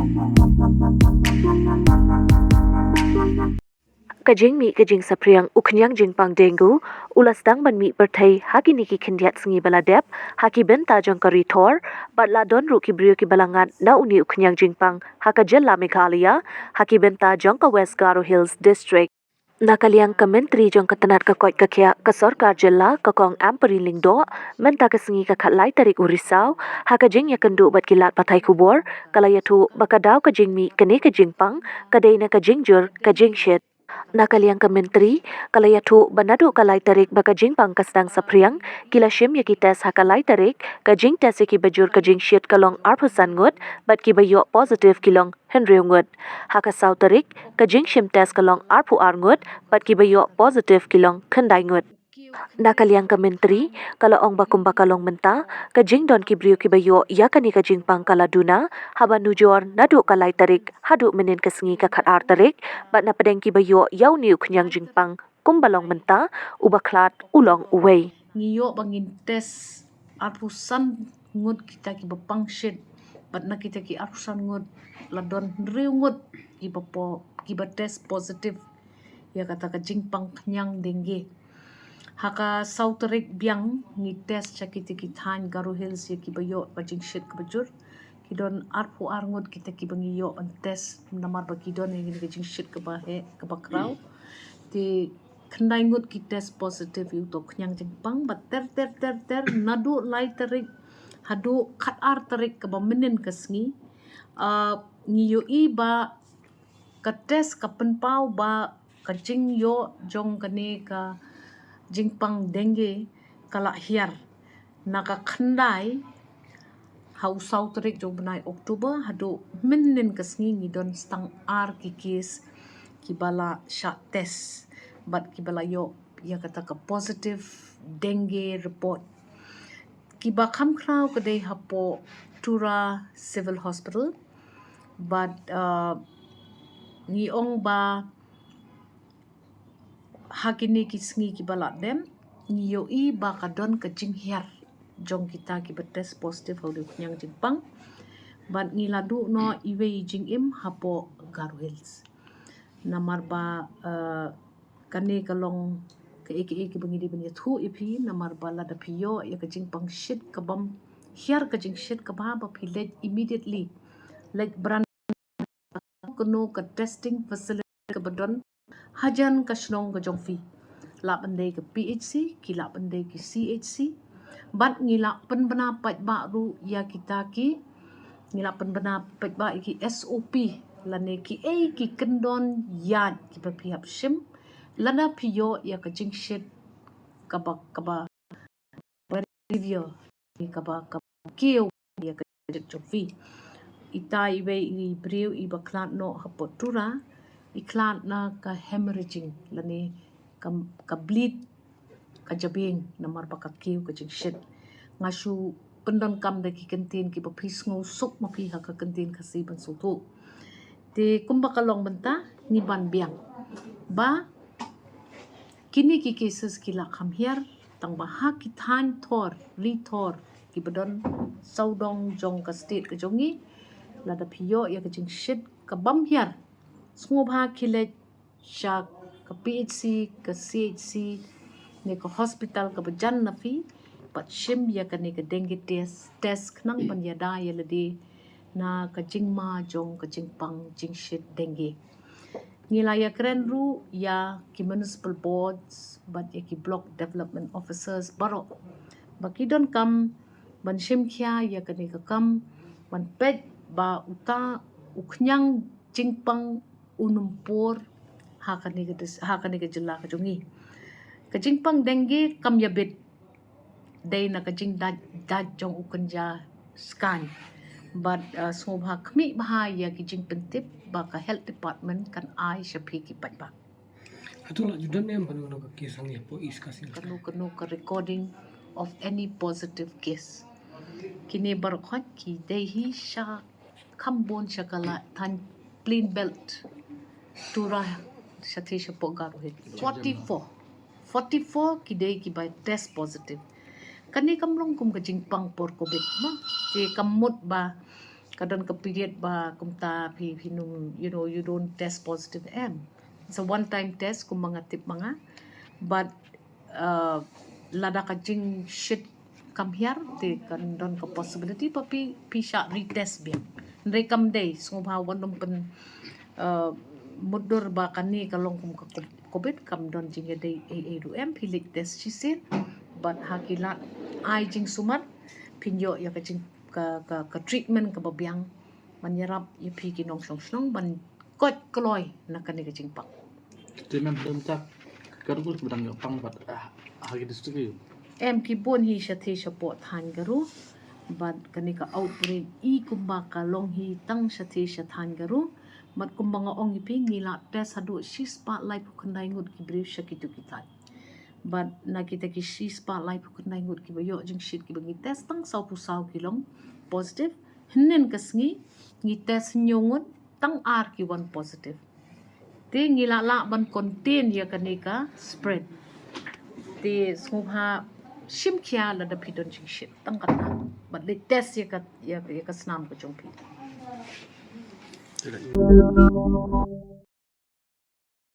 Ka jingmih ka jing saphriang Khñiang Jingpang Dengue ulas dang ban mi pyrthei haki ni ki khyndiat sngi baladep haki bynta jong ka rithor bat la don ru ki briew ki balangan na uni Khñiang Jingpang haka jylla Meghalaya haki bynta jong ka West Garo Hills District. Nakaliang ka myntri jong ka tnat ka koit ka khiah ka sarkar jylla ka kong Ampreen Lyndoh Mynta ka sngi ka Khlad tarik urisau haka jing ya kendu bat Khlad pathai kubor kalayatu bakadaw ka jingmih kine ka jingpang kadena ka jingjur ka jingshit. Nakaliang ka menteri kalayatu banadu kalai tarik baka jingpang ka sdang saphriang kila shim ya ki tes haka lai tarik ka jing tes ki bajur ka jing shit kalong arpusan ngut bat ki bayo positive kilong henry ngut haka sau tarik ka jing shim tes kalong arpu ar ngut bat ki bayo positive kilong khandai ngut. Nakaliang ka menteri kala ong bakum bakalong Mynta ka jing don ki briew ki bayo ya kani ka jingpang kala duna haba nujor nadu kalai tarik Haduh menin ka sngi ka khat ar tarik bat Napdeng ki bayo yau niu Khñiang Jingpang kumbalong Mynta uba Khlad ulong Uwei. Ngiyo bangin tes arpusan ngut kita ki bapangshit bat na kita ki arpusan ngut ladon riu ngut ki bapo ki tes positif ya kata ka jingpang Khñiang Dengue haka sauterik biang ngi tes cakiti ki than Garo Hills ya ki bayo ka jingshit ka bajur kidon arpu arngut kita ki bangiyo on tes namar ba kidon ngi ka jingshit ka bahe ka bakraw ti khandai ngut ki tes positive yu to Khñiang Jingpang bat ter nadu lai tarik Haduh khat ar tarik ka baminin ka sngi ngiyo i ba ka tes ka penpau ba ka jing yo jong kane ka Jingpang Dengue kala hiar naka khandai hau sau tarik jong benai Oktober Haduh minin ka sngi ngidon stang ar ki kes ki bala sha test bat ki bala yo ya kata ka positive dengue report ki ba kham khrau kadai hapo Tura Civil Hospital but ngi ong ba hakini ki sngi ki bala dem ngi yo i ba ka don ka jing hiar jong kita ki ba test positive Haduh Khñiang Jingpang but ngi ladu no Uwei jingim hapo Garo Hills namar ba kane kalong ke eke bangidi bani thu ipi namar ba lada piyo ya ka jingpang shit ka bam hiar ka jing shit ka ba philet immediately like brand kono ka testing facility ka badon hajan ka shnong ka jongfi la bande ka PHC ki la bande ki CHC bat ngila pen bana pat ba ru ya kita ki ngila pen bana pat ba ki SOP lane ki ki kendon yad ki pa pihap shim lana piyo ya ka jing shit kaba review kaba kio ya ka jongfi ita iwe i briew i ba Khlad no hapo Tura i Khlad na ka hemorrhaging lane ka bleed ka jabing namar ba ka kio ka jing shit ngasu pendon kam da ki kentin ki ba pis ngo suk ma pi ha ka kentin ka si ban su tu te kumba kalong Mynta ni ban biang ba kini ki cases ki la kham hiar tang ba ha ki than thor rithor ki badon saudong jong ka state ka jongi lada piyo ya ka jing shit ka bam hiar sngo ba khilet sha ka PHC ka CHC ne ka hospital ka bajan na fi pat shim ya ka ne ka dengue test khnang ban ya da ya ladi na ka jingma jong ka jingpang jing shit dengue ngila ya kren ru ya ki municipal boards but ya ki block development officers baro bakidon kam ban shim khiah ya ka ne ka kam ban pet ba uta Khñiang Jingpang unumpur ha ka ne ka jylla ka jongi ka Jingpang Dengue kam ya bit day na ka jing dad jong ukanja scan but smobha khmi bha ya ki jing pentip ba ka health department kan ai shapi ki pat ba Atula judan em panu ka kisang ya po iskasil kanu ka recording of any positive case kini barkhot ki dehi sha khambon shakala than plain belt Tura shathi shapo Garo Hills 44 ki dei ki by test positive kani kamlong kum ka jingpang por covid ma ti kamut ba kadang kepikir ba kumta pi num you don't test positive it's a one time test kum mga tip mga but lada ka jing shit come here te kan don ka possibility pa pi sha retest biang rekam day sungha wanum pen mudur ba kani kalong kum ka covid kam don jing day pilik test chisin but hakilat ai jing sumat pinyo ya ka jing ka treatment ka babiang menyerap ya pi kinong song ban kot kloy na kani ka jing pak Timem tak kargul bedang pang bat hagi district ki bon hi shathi support han garu but kani ka outbreak kumba ka long hi tang shathi shathan garu mat kumbanga ong ipi ngila test Haduh sis pa life khnaing ngut ki briew shakitu kitai but na kita ki sis pa life khnaing ngut ki bayo jing shit ki bangi test tang sau pu sau kilong positive hnen ka sngi ngi test nyongut tang ar ki one positive te ngila la ban contain ya kanika spread te sungha shim khiah la da pidon jing shit tang kata but le test ya ka snam ko chongpi